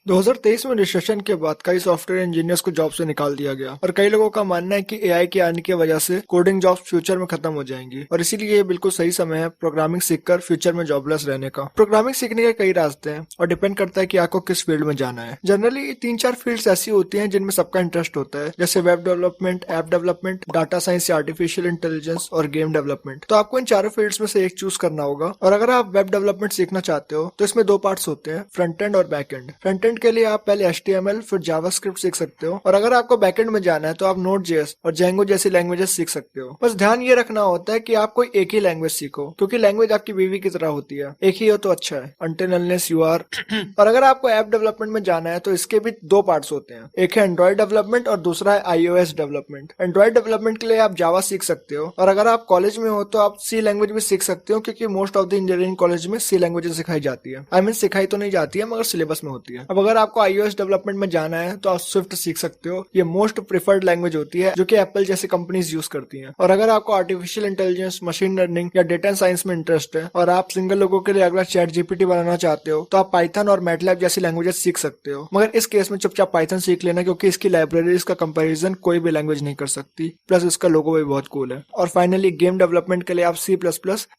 2023 में रिसेशन के बाद कई सॉफ्टवेयर इंजीनियर्स को जॉब से निकाल दिया गया और कई लोगों का मानना है कि एआई के आने की वजह से कोडिंग जॉब्स फ्यूचर में खत्म हो जाएंगी और इसीलिए ये बिल्कुल सही समय है प्रोग्रामिंग सीखकर फ्यूचर में जॉबलेस रहने का। प्रोग्रामिंग सीखने के कई रास्ते हैं और डिपेंड करता है कि आपको किस फील्ड में जाना है। जनरली 3-4 फील्ड्स ऐसी होती हैं जिनमें सबका इंटरेस्ट होता है, जैसे web development, app development, data science या आर्टिफिशियल इंटेलिजेंस और गेम डेवलपमेंट। तो आपको इन चारों फील्ड्स में से एक चूज करना होगा। और अगर आप वेब डेवलपमेंट सीखना चाहते हो तो इसमें 2 पार्ट्स होते हैं, फ्रंट एंड और बैक एंड। फ्रंट एंड के लिए आप पहले HTML फिर जावास्क्रिप्ट सीख सकते हो और अगर आपको बैकएंड में जाना है तो आप Node.js और Django जैसी लैंग्वेजेस सीख सकते हो। बस ध्यान ये रखना होता है कि आप कोई एक ही लैंग्वेज सीखो, क्योंकि लैंग्वेज आपकी बीवी की तरह होती है, एक ही हो तो अच्छा है, until unless you are। और अगर आपको ऐप डेवलपमेंट में जाना है तो इसके भी 2 पार्ट्स होते हैं, एक है एंड्रॉइड डेवलपमेंट और दूसरा है iOS डेवलपमेंट। एंड्रॉइड डेवलपमेंट के लिए आप जावा सीख सकते हो और अगर आप कॉलेज में हो तो आप C लैंग्वेज भी सीख सकते हो, क्योंकि most of the engineering college में C लैंग्वेज सिखाई जाती है। आई मीन सिखाई तो नहीं जाती है मगर सिलेबस में होती है। अब अगर आपको iOS डेवलपमेंट में जाना है तो आप स्विफ्ट सीख सकते हो, ये मोस्ट प्रिफर्ड लैंग्वेज होती है जो कि एप्पल जैसी कंपनीज यूज करती हैं। और अगर आपको आर्टिफिशियल इंटेलिजेंस, मशीन लर्निंग या डेटा साइंस में इंटरेस्ट है और आप सिंगल लोगों के लिए अगला चैट जीपीटी बनाना चाहते हो तो आप पाइथन और मैटलैब जैसी लैंग्वेजेस सीख सकते हो। मगर इस केस में चुपचाप पाइथन सीख लेना, क्योंकि इसकी लाइब्रेरीज का कंपैरिजन कोई भी लैंग्वेज नहीं कर सकती, प्लस इसका लोगो भी बहुत कूल है। और फाइनली गेम डेवलपमेंट के लिए आप C++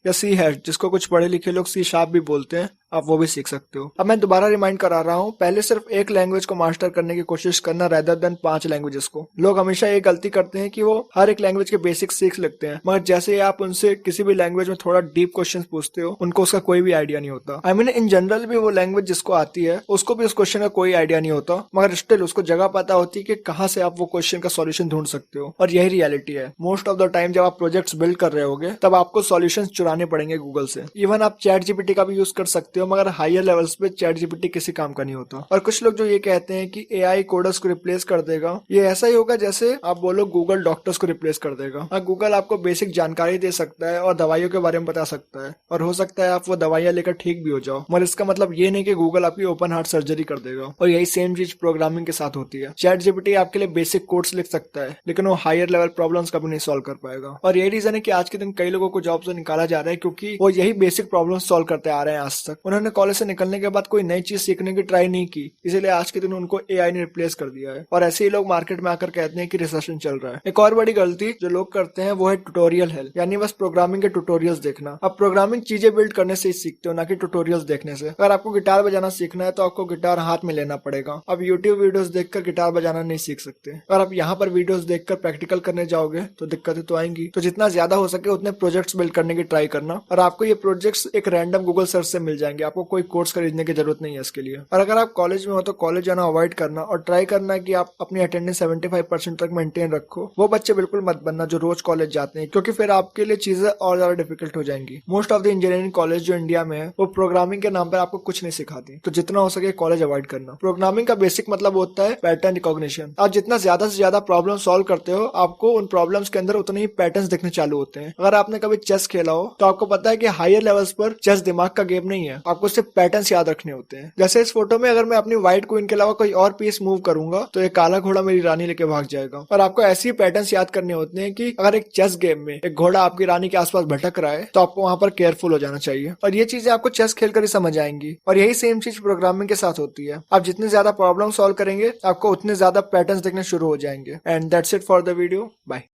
या C#, जिसको कुछ पढ़े लिखे लोग C# भी बोलते हैं, आप वो भी सीख सकते हो। अब मैं दोबारा रिमाइंड करा रहा हूँ, पहले सिर्फ एक लैंग्वेज को मास्टर करने की कोशिश करना रेदर देन 5 लैंग्वेजेस को। लोग हमेशा ये गलती करते हैं कि वो हर एक लैंग्वेज के बेसिक्स सीख लेते हैं, मगर जैसे ही आप उनसे किसी भी लैंग्वेज में थोड़ा डीप क्वेश्चन पूछते हो, उनको उसका कोई भी आइडिया नहीं होता। आई मीन इन जनरल भी वो लैंग्वेज जिसको आती है उसको भी उस क्वेश्चन का कोई आइडिया नहीं होता, मगर स्टिल उसको जगह पता होती है कि कहाँ से आप वो क्वेश्चन का सॉल्यूशन ढूंढ सकते हो। और यही रियलिटी है, मोस्ट ऑफ द टाइम जब आप प्रोजेक्ट्स बिल्ड कर रहे होगे तब आपको सॉल्यूशंस चुराने पड़ेंगे गूगल से। इवन आप चैट जीपीटी का भी यूज कर सकते हो, मगर हायर लेवल पे चैट जीपीटी किसी काम का नहीं होता। और कुछ लोग जो ये कहते हैं कि एआई कोडर्स को रिप्लेस कर देगा, ये ऐसा ही होगा जैसे आप बोलो गूगल डॉक्टर्स को रिप्लेस कर देगा। हाँ, गूगल आपको बेसिक जानकारी दे सकता है और दवाइयों के बारे में बता सकता है, और हो सकता है आप वो दवाइयां लेकर ठीक भी हो जाओ, मगर इसका मतलब ये नहीं कि गूगल आपकी ओपन हार्ट सर्जरी कर देगा। और यही सेम चीज प्रोग्रामिंग के साथ होती है। चैट जीपीटी आपके लिए बेसिक कोड्स लिख सकता है, लेकिन वो हायर लेवल प्रॉब्लम्स कभी नहीं सॉल्व कर पाएगा। और यही रीजन है कि आज के दिन कई लोगों को जॉब से निकाला जा रहा है, क्योंकि वो यही बेसिक प्रॉब्लम सॉल्व करते आ रहे हैं आज तक। उन्होंने कॉलेज से निकलने के बाद कोई नई चीज सीखने की ट्राई नहीं की, इसीलिए आज के दिन उनको एआई ने रिप्लेस कर दिया है। और ऐसे ही लोग मार्केट में आकर कहते हैं कि रिसेशन चल रहा है। एक और बड़ी गलती जो लोग करते हैं वो है ट्यूटोरियल हेल्प, यानी बस प्रोग्रामिंग के ट्यूटोरियल्स देखना। अब प्रोग्रामिंग चीजें बिल्ड करने से ही सीखते हो, ना कि ट्यूटोरियल्स देखने से। अगर आपको गिटार बजाना सीखना है तो आपको गिटार हाथ में लेना पड़ेगा। अब यूट्यूब वीडियोस देखकर गिटार बजाना नहीं सीख सकते। और आप यहाँ पर वीडियोस देखकर प्रैक्टिकल करने जाओगे तो दिक्कतें तो आएंगी। तो जितना ज्यादा हो सके उतने प्रोजेक्ट्स बिल्ड करने की ट्राई करना, और आपको ये प्रोजेक्ट्स एक रैंडम गूगल सर्च से मिल जाएंगे, आपको कोई कोर्स खरीदने की जरूरत नहीं है इसके लिए। और अगर आप कॉलेज में हो तो कॉलेज जाना अवॉइड करना और ट्राई करना कि आप अपनी अटेंडेंस 75% तक मेंटेन रखो। वो बच्चे बिल्कुल मत बनना जो रोज कॉलेज जाते हैं, क्योंकि फिर आपके लिए चीजें और ज्यादा डिफिकल्ट हो जाएंगी। Most of the engineering college जो इंडिया में है वो प्रोग्रामिंग के नाम पर आपको कुछ नहीं सिखाती, तो जितना हो सके कॉलेज अवॉइड करना। प्रोग्रामिंग का बेसिक मतलब होता है पैटर्न रिकॉग्निशन। आप जितना ज्यादा से ज्यादा प्रॉब्लम सॉल्व करते हो, आपको उन प्रॉब्लम्स के अंदर उतने ही पैटर्न्स दिखने चालू होते हैं। अगर आपने कभी चेस खेला हो तो आपको पता है कि हायर लेवल्स पर चेस दिमाग का गेम नहीं है, आपको सिर्फ पैटर्न्स याद रखने होते हैं। जैसे इस फोटो में अगर मैं अपनी व्हाइट क्वीन के अलावा कोई और पीस मूव करूंगा तो एक काला घोड़ा मेरी रानी लेके भाग जाएगा। और आपको ऐसे ही पैटर्न्स याद करने होते हैं कि अगर एक चेस गेम में एक घोड़ा आपकी रानी के आसपास भटक रहा है तो आपको वहां पर केयरफुल हो जाना चाहिए। और ये चीजें आपको चेस खेलकर ही समझ आएंगी। और यही सेम चीज प्रोग्रामिंग के साथ होती है। आप जितने ज्यादा प्रॉब्लम सॉल्व करेंगे आपको उतने ज्यादा पैटर्न्स दिखने शुरू हो जाएंगे। And that's it for the video. Bye.